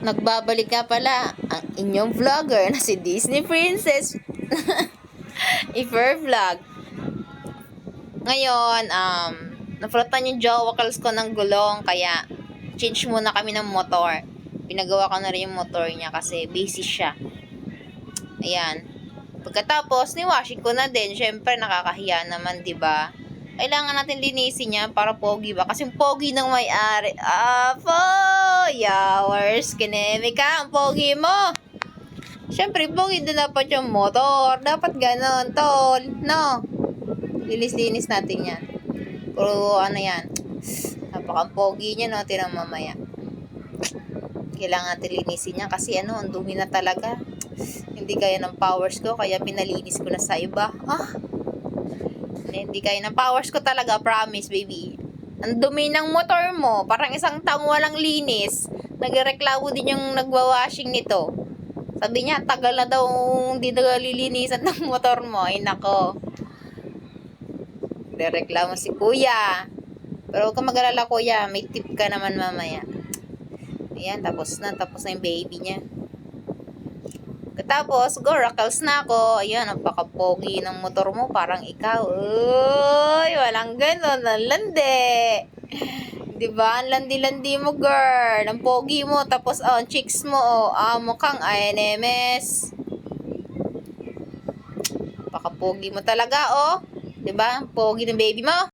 Nagbabalik nga pala ang inyong vlogger na si Disney Princess Ifer Vlog. Ngayon, napulutan yung jowakals ko ng gulong, kaya change muna kami ng motor. Pinagawa ko na rin yung motor niya kasi busy siya. Ayan. Pagkatapos, niwashing ko na din. Syempre, nakakahiya naman, 'di ba? Kailangan natin linisin niya para pogi ba? Kasi pogi ng may-ari. Apo! Yowers! Kineme ka! Ang pogi mo! Syempre, pogi din dapat yung motor. Dapat ganon, tol. No? Linis-linis natin yan. Pero ano yan? Napaka-pogi niya, no? Tinang mamaya. Kailangan natin linisin niya kasi ano, ang dumi na talaga. Hindi kaya ng powers ko, kaya pinalinis ko na sa iba. Hindi kaya ng powers ko talaga, promise, baby. Ang dumi ng motor mo, parang isang taong walang linis. Nagreklamo din yung nagwa-washing nito. Sabi niya, tagal na daw hindi nalilinisan ng motor mo. Ay, nako. Nagreklamo si kuya. Pero huwag kang mag-alala, kuya. May tip ka naman mamaya. Ayan, tapos na yung baby niya. Tapos, go, rakals na ako. Ayan, napaka-pogi ng motor mo. Parang ikaw. Uy, walang ganon. Ang landi. Diba? Ang landi-landi mo, girl. Ang pogi mo. Tapos, ang cheeks mo. Mukhang INMS. Napaka-pogi mo talaga, oh. Diba? Pogi ng baby mo.